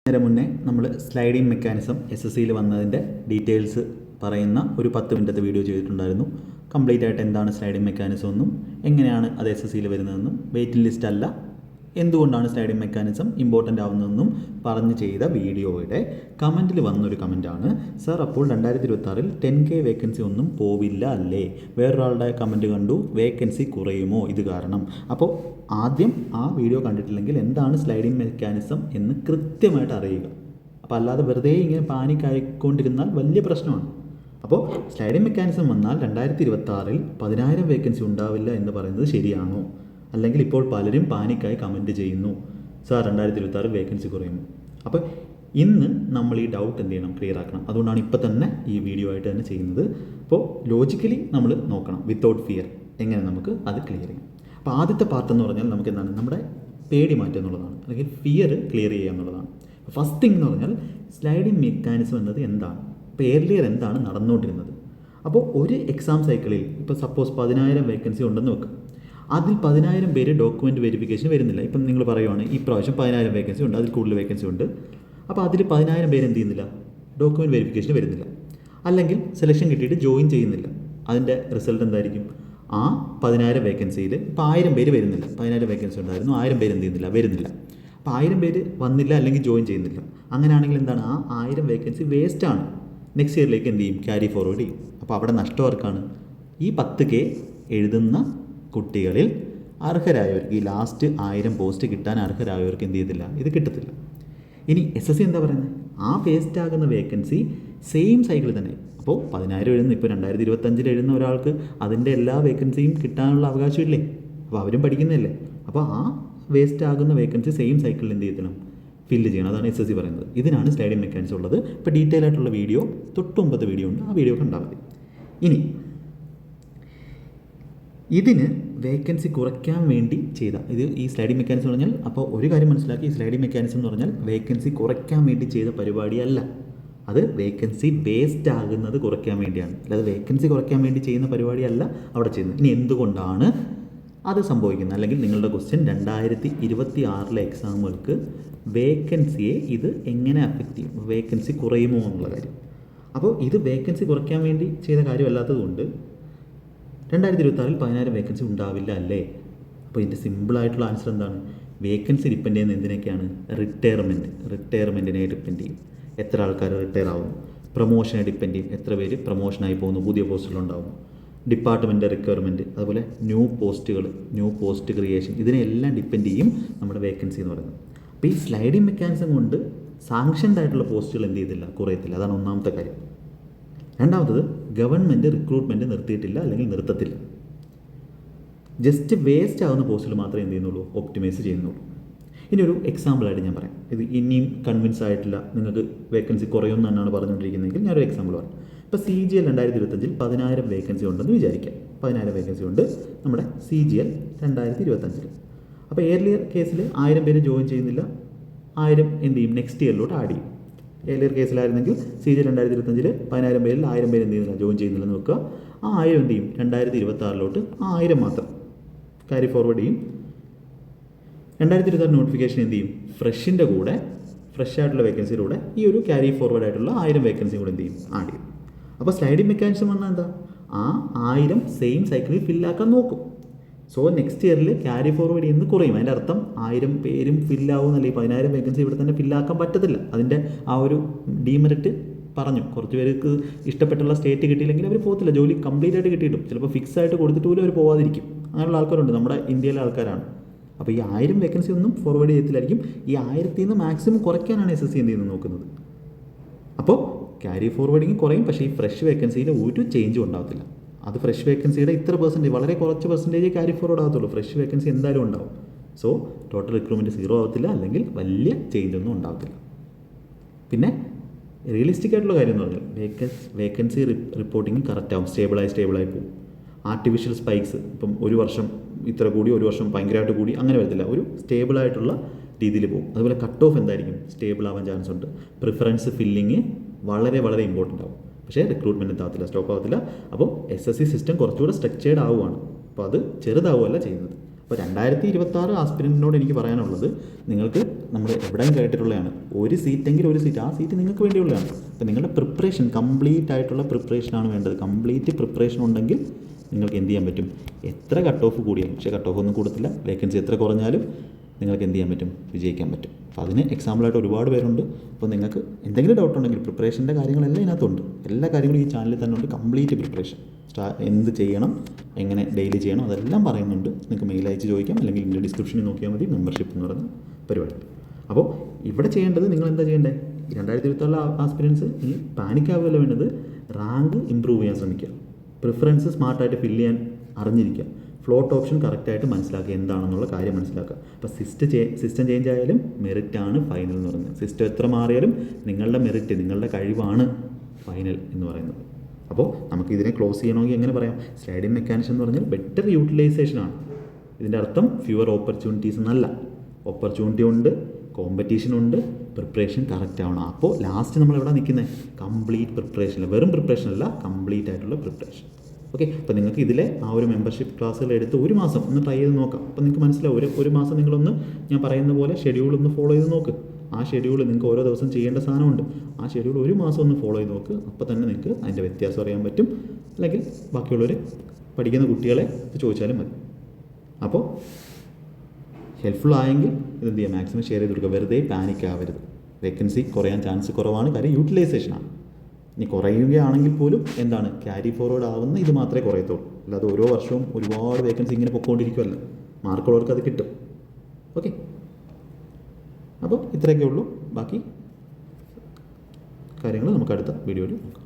നേരം മുന്നേ നമ്മൾ സ്ലൈഡിംഗ് മെക്കാനിസം SSCയിൽ വന്നതിൻ്റെ ഡീറ്റെയിൽസ് പറയുന്ന ഒരു 10 മിനിറ്റത്തെ വീഡിയോ ചെയ്തിട്ടുണ്ടായിരുന്നു. കംപ്ലീറ്റ് ആയിട്ട് എന്താണ് സ്ലൈഡിംഗ് മെക്കാനിസം എന്നും എങ്ങനെയാണ് അത് SSCയിൽ വരുന്നതെന്നും വെയിറ്റിംഗ് ലിസ്റ്റ് അല്ല, എന്തുകൊണ്ടാണ് സ്ലൈഡിംഗ് മെക്കാനിസം ഇമ്പോർട്ടൻ്റ് ആവുന്നതെന്നും പറഞ്ഞ് ചെയ്ത വീഡിയോയുടെ കമൻറ്റിൽ വന്നൊരു കമൻറ്റാണ്, സർ അപ്പോൾ 2026 10K വേക്കൻസി ഒന്നും പോവില്ല അല്ലേ? വേറൊരാളുടെ കമൻറ്റ് കണ്ടു, വേക്കൻസി കുറയുമോ ഇത് കാരണം? അപ്പോൾ ആദ്യം ആ വീഡിയോ കണ്ടിട്ടില്ലെങ്കിൽ എന്താണ് സ്ലൈഡിംഗ് മെക്കാനിസം എന്ന് കൃത്യമായിട്ട് അറിയുക. അപ്പോൾ അല്ലാതെ വെറുതെ ഇങ്ങനെ പാനിക്കായിക്കൊണ്ടിരുന്നാൽ വലിയ പ്രശ്നമാണ്. അപ്പോൾ സ്ലൈഡിംഗ് മെക്കാനിസം വന്നാൽ 2026 10,000 വേക്കൻസി ഉണ്ടാവില്ല എന്ന് പറയുന്നത് ശരിയാണോ? അല്ലെങ്കിൽ ഇപ്പോൾ പലരും പാനിക്കായി കമൻറ്റ് ചെയ്യുന്നു, സാർ 2026 വേക്കൻസി കുറയുന്നു. അപ്പോൾ ഇന്ന് നമ്മൾ ഈ ഡൗട്ട് എന്ത് ചെയ്യണം? ക്ലിയർ ആക്കണം. അതുകൊണ്ടാണ് ഇപ്പോൾ തന്നെ ഈ വീഡിയോ ആയിട്ട് തന്നെ ചെയ്യുന്നത്. അപ്പോൾ ലോജിക്കലി നമ്മൾ നോക്കണം, വിത്തൗട്ട് ഫിയർ എങ്ങനെ നമുക്ക് അത് ക്ലിയർ ചെയ്യും. അപ്പോൾ ആദ്യത്തെ പാർട്ട് എന്ന് പറഞ്ഞാൽ നമുക്ക് എന്താണ്, നമ്മുടെ പേടി മാറ്റുക എന്നുള്ളതാണ്, അല്ലെങ്കിൽ ഫിയർ ക്ലിയർ ചെയ്യുക എന്നുള്ളതാണ്. ഫസ്റ്റ് തിങ് എന്ന് പറഞ്ഞാൽ സ്ലൈഡിംഗ് മെക്കാനിസം എന്നത് എന്താണ്? ഇപ്പോൾ ഏർലിയർ എന്താണ് നടന്നുകൊണ്ടിരുന്നത്? അപ്പോൾ ഒരു എക്സാം സൈക്കിളിൽ ഇപ്പോൾ സപ്പോസ് 10,000 വേക്കൻസി ഉണ്ടെന്ന് വെക്കുക, അതിൽ 10,000 പേര് ഡോക്യുമെൻറ്റ് വെരിഫിക്കേഷൻ വരുന്നില്ല. ഇപ്പം നിങ്ങൾ പറയുവാണ് ഈ പ്രാവശ്യം 10,000 വേക്കൻസി ഉണ്ട്, അതിൽ കൂടുതൽ വേക്കൻസി ഉണ്ട്. അപ്പോൾ അതിൽ 10,000 പേര് എന്ത് ചെയ്യുന്നില്ല? ഡോക്യുമെൻറ്റ് വെരിഫിക്കേഷൻ വരുന്നില്ല, അല്ലെങ്കിൽ സെലക്ഷൻ കിട്ടിയിട്ട് ജോയിൻ ചെയ്യുന്നില്ല. അതിൻ്റെ റിസൾട്ട് എന്തായിരിക്കും? ആ 10,000 വേക്കൻസിയിൽ ഇപ്പോൾ 1000 പേര് വരുന്നില്ല. 10,000 വേക്കൻസി ഉണ്ടായിരുന്നു, 1000 പേര് എന്ത് ചെയ്യുന്നില്ല? വരുന്നില്ല. അപ്പോൾ 1000 പേര് വന്നില്ല, അല്ലെങ്കിൽ ജോയിൻ ചെയ്യുന്നില്ല. അങ്ങനെയാണെങ്കിൽ എന്താണ്? ആ 1000 വേക്കൻസി വേസ്റ്റാണ്. നെക്സ്റ്റ് ഇയറിലേക്ക് എന്ത് ചെയ്യും? ക്യാരി ഫോർവേഡ് ചെയ്യും. അപ്പോൾ അവിടെ നഷ്ടം ആർക്കാണ്? ഈ 10K എഴുതുന്ന കുട്ടികളിൽ അർഹരായവർക്ക്, ഈ ലാസ്റ്റ് 1000 പോസ്റ്റ് കിട്ടാൻ അർഹരായവർക്ക് എന്ത് ചെയ്തില്ല? ഇത് കിട്ടത്തില്ല. ഇനി SSC എന്താ പറയുന്നത്? ആ വേസ്റ്റ് ആകുന്ന വേക്കൻസി സെയിം സൈക്കിൾ തന്നെ. അപ്പോൾ 10,000 എഴുതുന്ന, ഇപ്പോൾ 2025 എഴുതുന്ന ഒരാൾക്ക് അതിൻ്റെ എല്ലാ വേക്കൻസിയും കിട്ടാനുള്ള അവകാശമില്ലേ? അപ്പോൾ അവരും പഠിക്കുന്നതല്ലേ. അപ്പോൾ ആ വേസ്റ്റ് ആകുന്ന വേക്കൻസി സെയിം സൈക്കിളിൽ എന്ത് ചെയ്യണം? ഫില്ല് ചെയ്യണം. അതാണ് SSC പറയുന്നത്. ഇതിനാണ് സ്ലൈഡിംഗ് മെക്കാനിസം ഉള്ളത്. ഇപ്പോൾ ഡീറ്റെയിൽ ആയിട്ടുള്ള വീഡിയോ തൊട്ട് മുമ്പത്തെ വീഡിയോ ഉണ്ട്, ആ വീഡിയോ കണ്ടാൽ മതി. ഇനി ഇതിന് വേക്കൻസി കുറയ്ക്കാൻ വേണ്ടി ചെയ്ത ഈ സ്ലൈഡിംഗ് മെക്കാനിസം പറഞ്ഞാൽ, അപ്പോൾ ഒരു കാര്യം മനസ്സിലാക്കി, ഈ സ്ലൈഡിംഗ് മെക്കാനിസം എന്ന് പറഞ്ഞാൽ വേക്കൻസി കുറയ്ക്കാൻ വേണ്ടി ചെയ്ത പരിപാടിയല്ല. അത് വേക്കൻസി വേസ്റ്റ് ആകുന്നത് കുറയ്ക്കാൻ വേണ്ടിയാണ്, അല്ലാതെ വേക്കൻസി കുറയ്ക്കാൻ വേണ്ടി ചെയ്യുന്ന പരിപാടിയല്ല അവിടെ ചെയ്യുന്നത്. ഇനി എന്തുകൊണ്ടാണ് അത് സംഭവിക്കുന്നത്? അല്ലെങ്കിൽ നിങ്ങളുടെ ക്വസ്റ്റ്യൻ 2026 എക്സാമുകൾക്ക് വേക്കൻസിയെ ഇത് എങ്ങനെ അഫക്റ്റ് ചെയ്യും, വേക്കൻസി കുറയുമോ എന്നുള്ള കാര്യം. അപ്പോൾ ഇത് വേക്കൻസി കുറയ്ക്കാൻ വേണ്ടി ചെയ്ത കാര്യമല്ലാത്തതുകൊണ്ട് 2026 10,000 വേക്കൻസി ഉണ്ടാവില്ല അല്ലേ? അപ്പോൾ ഇതിൻ്റെ സിമ്പിളായിട്ടുള്ള ആൻസർ എന്താണ്? വേക്കൻസി ഡിപ്പെൻഡ് ചെയ്യുന്ന എന്തിനൊക്കെയാണ്? റിട്ടയർമെൻറ്റിനെ ഡിപ്പെൻഡ് ചെയ്യും. എത്ര ആൾക്കാർ റിട്ടയർ ആവുന്നു. പ്രൊമോഷനെ ഡിപ്പെൻഡ് ചെയ്യും, എത്ര പേര് പ്രൊമോഷനായി പോകുന്നു, പുതിയ പോസ്റ്റുകളുണ്ടാവുന്നു. ഡിപ്പാർട്ട്മെൻറ്റ് റിക്വയർമെൻറ്റ്, അതുപോലെ ന്യൂ പോസ്റ്റ് ക്രിയേഷൻ, ഇതിനെല്ലാം ഡിപ്പെൻഡ് ചെയ്യും നമ്മുടെ വേക്കൻസി എന്ന് പറയുന്നത്. അപ്പോൾ ഈ സ്ലൈഡിംഗ് മെക്കാനിസം കൊണ്ട് സാങ്ഷൻഡ് ആയിട്ടുള്ള പോസ്റ്റുകൾ എന്ത് ചെയ്തില്ല? കുറയത്തില്ല. അതാണ് ഒന്നാമത്തെ കാര്യം. രണ്ടാമത്തത്, ഗവൺമെൻറ് റിക്രൂട്ട്മെൻറ്റ് നിർത്തിയിട്ടില്ല, അല്ലെങ്കിൽ നിർത്തത്തില്ല. ജസ്റ്റ് വേസ്റ്റ് ആകുന്ന പോസ്റ്റുകൾ മാത്രമേ എന്ത് ചെയ്യുന്നുള്ളൂ? ഒപ്റ്റിമൈസ് ചെയ്യുന്നുള്ളൂ. ഇനി ഒരു എക്സാമ്പിളായിട്ട് ഞാൻ പറയാം. ഇത് ഇനിയും കൺവിൻസ് ആയിട്ടില്ല, നിങ്ങൾക്ക് വേക്കൻസി കുറയുമെന്ന് തന്നെയാണ് പറഞ്ഞുകൊണ്ടിരിക്കുന്നതെങ്കിൽ ഞാനൊരു എക്സാമ്പിൾ പറയാം. ഇപ്പോൾ CGL 2025 10,000 വേക്കൻസി ഉണ്ടെന്ന് വിചാരിക്കാം. 10,000 വേക്കൻസി ഉണ്ട് നമ്മുടെ CGL 2025. അപ്പോൾ ഏർലിയർ കേസിൽ 1000 പേര് ജോയിൻ ചെയ്യുന്നില്ല, 1000 എന്ത് ചെയ്യും? നെക്സ്റ്റ് ഇയറിലോട്ട് ആഡ് ചെയ്യും. ഏർലിയർ കേസിലായിരുന്നെങ്കിൽ CGL 2025 10,000 പേരിൽ 1000 പേര് എന്ത് ചെയ്യുന്നില്ല? ജോയിൻ ചെയ്യുന്നില്ലെന്ന് വെക്കുക. ആ 1000 എന്ത് ചെയ്യും? 2026 ആ 1000 മാത്രം ക്യാരി ഫോർവേഡ് ചെയ്യും. 2026 നോട്ടിഫിക്കേഷൻ എന്ത് ചെയ്യും? ഫ്രഷ് ആയിട്ടുള്ള വേക്കൻസിയിലൂടെ ഈ ഒരു ക്യാരി ഫോർവേഡ് ആയിട്ടുള്ള 1000 വേക്കൻസിയും കൂടെ എന്ത് ചെയ്യും? ആഡ് ചെയ്യും. അപ്പോൾ സ്ലൈഡിംഗ് മെക്കാനിസം പറഞ്ഞാൽ എന്താ? ആ 1000 സെയിം സൈക്കിളിൽ ഫില്ലാക്കാൻ നോക്കും. സോ നെക്സ്റ്റ് ഇയറിൽ ക്യാരി ഫോർവേഡ് ചെയ്യുന്നത് കുറയും. അതിൻ്റെ അർത്ഥം 1000 പേരും ഫില്ലാവുന്നല്ലേ? 10,000 വേക്കൻസി ഇവിടെ തന്നെ ഫില്ലാക്കാൻ പറ്റത്തില്ല. അതിൻ്റെ ആ ഒരു ഡീമെറിറ്റ് പറഞ്ഞു. കുറച്ച് പേർക്ക് ഇഷ്ടപ്പെട്ടുള്ള സ്റ്റേറ്റ് കിട്ടിയില്ലെങ്കിൽ അവർ പോകത്തില്ല. ജോലി കംപ്ലീറ്റ് ആയിട്ട് കിട്ടിയിട്ടും ചിലപ്പോൾ ഫിക്സ് ആയിട്ട് കൊടുത്തിട്ട് പോലും അവർ പോകാതിരിക്കും. അങ്ങനെയുള്ള ആൾക്കാരുണ്ട്, നമ്മുടെ ഇന്ത്യയിലെ ആൾക്കാരാണ്. അപ്പോൾ ഈ 1000 വേക്കൻസി ഒന്നും ഫോർവേഡ് ചെയ്യത്തില്ലായിരിക്കും. ഈ 1000ൽ നിന്ന് മാക്സിമം കുറയ്ക്കാനാണ് SSC എന്ത് ചെയ്യുന്നത് നോക്കുന്നത്. അപ്പോൾ ക്യാരി ഫോർവേഡിങ് കുറയും, പക്ഷേ ഈ ഫ്രഷ് വേക്കൻസിയിൽ ഒരു ചേഞ്ചും ഉണ്ടാകത്തില്ല. അത് ഫ്രഷ് വേക്കൻസിയുടെ ഇത്ര പെർസെൻറ്റേജ്, വളരെ കുറച്ച് പെർസെൻറ്റേജ് ക്യാരി ഫോർവേഡ് ആകത്തുള്ളൂ. ഫ്രഷ് വേക്കൻസി എന്തായാലും ഉണ്ടാവും. സോ ടോട്ടൽ റിക്രൂട്ട്മെൻറ്റ് 0 ആകത്തില്ല, അല്ലെങ്കിൽ വലിയ ചേഞ്ച് ഒന്നും ഉണ്ടാകത്തില്ല. പിന്നെ റിയലിസ്റ്റിക് ആയിട്ടുള്ള കാര്യം എന്ന് പറഞ്ഞാൽ വേക്കൻസി റിപ്പോർട്ടിങ് കറക്റ്റ് ആവും, സ്റ്റേബിളായി പോകും. ആർട്ടിഫിഷ്യൽ സ്പൈക്സ്, ഇപ്പം ഒരു വർഷം ഇത്ര കൂടി, ഒരു വർഷം ഭയങ്കരമായിട്ട് കൂടി, അങ്ങനെ വരത്തില്ല. ഒരു സ്റ്റേബിളായിട്ടുള്ള രീതിയിൽ പോകും. അതുപോലെ കട്ട് ഓഫ് എന്തായിരിക്കും? സ്റ്റേബിൾ ആവാൻ ചാൻസ് ഉണ്ട്. പ്രിഫറൻസ് ഫില്ലിങ് വളരെ ഇമ്പോർട്ടൻ്റ് ആവും. പക്ഷേ റിക്രൂട്ട്മെൻറ്റ് എത്താത്തില്ല, സ്റ്റോപ്പ് ആവത്തില്ല. അപ്പോൾ SSC സിസ്റ്റം കുറച്ചുകൂടെ സ്ട്രക്ചേർഡ് ആവുകയാണ്. അപ്പോൾ അത് ചെറുതാവുകയല്ല ചെയ്യുന്നത്. അപ്പോൾ 2026 ആസ്പിരൻറ്റിനോട് എനിക്ക് പറയാനുള്ളത്, നിങ്ങൾക്ക് നമ്മൾ എവിടെയും കേട്ടിട്ടുള്ളതാണ്, ഒരു സീറ്റെങ്കിലും ഒരു സീറ്റ്, ആ സീറ്റ് നിങ്ങൾക്ക് വേണ്ടിയുള്ളതാണ്. അപ്പോൾ നിങ്ങളുടെ പ്രിപ്പറേഷൻ, കംപ്ലീറ്റ് ആയിട്ടുള്ള പ്രിപ്പറേഷനാണ് വേണ്ടത്. കംപ്ലീറ്റ് പ്രിപ്പറേഷൻ ഉണ്ടെങ്കിൽ നിങ്ങൾക്ക് എന്ത് ചെയ്യാൻ പറ്റും? എത്ര കട്ട് ഓഫ് കൂടിയാലും, പക്ഷേ കട്ട് ഓഫ് ഒന്നും കൂടത്തില്ല, വേക്കൻസി എത്ര കുറഞ്ഞാലും നിങ്ങൾക്ക് എന്ത് ചെയ്യാൻ പറ്റും? വിജയിക്കാൻ പറ്റും. അപ്പോൾ അതിന് എക്സാമ്പിളായിട്ട് ഒരുപാട് പേരുണ്ട്. അപ്പോൾ നിങ്ങൾക്ക് എന്തെങ്കിലും ഡൗട്ട് ഉണ്ടെങ്കിൽ പ്രിപ്പറേഷൻ്റെ കാര്യങ്ങളെല്ലാം ഇതിനകത്തുണ്ട്. എല്ലാ കാര്യങ്ങളും ഈ ചാനലിൽ തന്നെ ഉണ്ട്. കംപ്ലീറ്റ് പ്രിപ്പറേഷൻ, എന്ത് ചെയ്യണം, എങ്ങനെ ഡെയിലി ചെയ്യണം, അതെല്ലാം പറയുന്നുണ്ട്. നിങ്ങൾക്ക് മെയിൽ അയച്ച് ചോദിക്കാം, അല്ലെങ്കിൽ ഇതിൻ്റെ ഡിസ്ക്രിപ്ഷനിൽ നോക്കിയാൽ മതി, മെമ്പർഷിപ്പ് എന്ന് പറയുന്ന പരിപാടി. അപ്പോൾ ഇവിടെ ചെയ്യേണ്ടത്, നിങ്ങൾ എന്താ ചെയ്യേണ്ടത്? 2024 ആസ്പിരൻസ് ഈ പാനിക് ആവുകയല്ല വേണ്ടത്, റാങ്ക് ഇമ്പ്രൂവ് ചെയ്യാൻ ശ്രമിക്കുക, പ്രിഫറൻസ് സ്മാർട്ടായിട്ട് ഫില്ല് ചെയ്യാൻ അറിഞ്ഞിരിക്കുക, ഫ്ലോട്ട് ഓപ്ഷൻ കറക്റ്റായിട്ട് മനസ്സിലാക്കുക, എന്താണെന്നുള്ള കാര്യം മനസ്സിലാക്കുക. അപ്പോൾ സിസ്റ്റം ചേഞ്ച് ആയാലും മെറിറ്റാണ് ഫൈനൽ എന്ന് പറയുന്നത്. സിസ്റ്റം എത്ര മാറിയാലും നിങ്ങളുടെ മെറിറ്റ്, നിങ്ങളുടെ കഴിവാണ് ഫൈനൽ എന്ന് പറയുന്നത്. അപ്പോൾ നമുക്ക് ഇതിനെ ക്ലോസ് ചെയ്യണമെങ്കിൽ എങ്ങനെ പറയാം? സ്ലൈഡിംഗ് മെക്കാനിസം എന്ന് പറഞ്ഞാൽ ബെറ്റർ യൂട്ടിലൈസേഷനാണ്. ഇതിൻ്റെ അർത്ഥം ഫ്യൂവർ ഓപ്പർച്യൂണിറ്റീസ് എന്നല്ല. ഓപ്പർച്യൂണിറ്റി ഉണ്ട്, കോമ്പറ്റീഷൻ ഉണ്ട്, പ്രിപ്പറേഷൻ കറക്റ്റ് ആവണം. അപ്പോൾ ലാസ്റ്റ് നമ്മൾ എവിടെ നിൽക്കുന്നത്? കംപ്ലീറ്റ് പ്രിപ്പറേഷൻ, വെറും പ്രിപ്പറേഷൻ അല്ല, കംപ്ലീറ്റ് ആയിട്ടുള്ള പ്രിപ്പറേഷൻ. ഓക്കെ, അപ്പോൾ നിങ്ങൾക്ക് ഇതിലെ ആ ഒരു മെമ്പർഷിപ്പ് ക്ലാസ്സുകൾ എടുത്ത് ഒരു മാസം ഒന്ന് ട്രൈ ചെയ്ത് നോക്കാം. അപ്പോൾ നിങ്ങൾക്ക് മനസ്സിലാവും. ഒരു മാസം നിങ്ങളൊന്ന് ഞാൻ പറയുന്ന പോലെ ഷെഡ്യൂൾ ഒന്ന് ഫോളോ ചെയ്ത് നോക്ക്. ആ ഷെഡ്യൂൾ നിങ്ങൾക്ക് ഓരോ ദിവസം ചെയ്യേണ്ട സാധനമുണ്ട്. ആ ഷെഡ്യൂൾ ഒരു മാസം ഒന്ന് ഫോളോ ചെയ്ത് നോക്ക്. അപ്പോൾ തന്നെ നിങ്ങൾക്ക് അതിൻ്റെ വ്യത്യാസം അറിയാൻ പറ്റും. അല്ലെങ്കിൽ ബാക്കിയുള്ളവർ പഠിക്കുന്ന കുട്ടികളെ ചോദിച്ചാലും മതി. അപ്പോൾ ഹെൽപ്ഫുൾ ആയെങ്കിൽ ഇതെന്ത് ചെയ്യുക? മാക്സിമം ഷെയർ ചെയ്ത് കൊടുക്കുക. വെറുതെ പാനിക് ആവരുത്. വേക്കൻസി കുറയാൻ ചാൻസ് കുറവാണ്, കാര്യം യൂട്ടിലൈസേഷനാണ്. ഇനി കുറയുകയാണെങ്കിൽ പോലും എന്താണ്, ക്യാരി ഫോർവേഡ് ആവുന്ന ഇത് മാത്രമേ കുറയത്തുള്ളൂ. അല്ലാതെ ഓരോ വർഷവും ഒരുപാട് വേക്കൻസി ഇങ്ങനെ പൊയ്ക്കൊണ്ടിരിക്കുമല്ല. മാർക്കുള്ളവർക്ക് അത് കിട്ടും. ഓക്കെ, അപ്പോൾ ഇത്രയൊക്കെ ഉള്ളൂ. ബാക്കി കാര്യങ്ങൾ നമുക്ക് അടുത്ത വീഡിയോയിൽ നോക്കാം.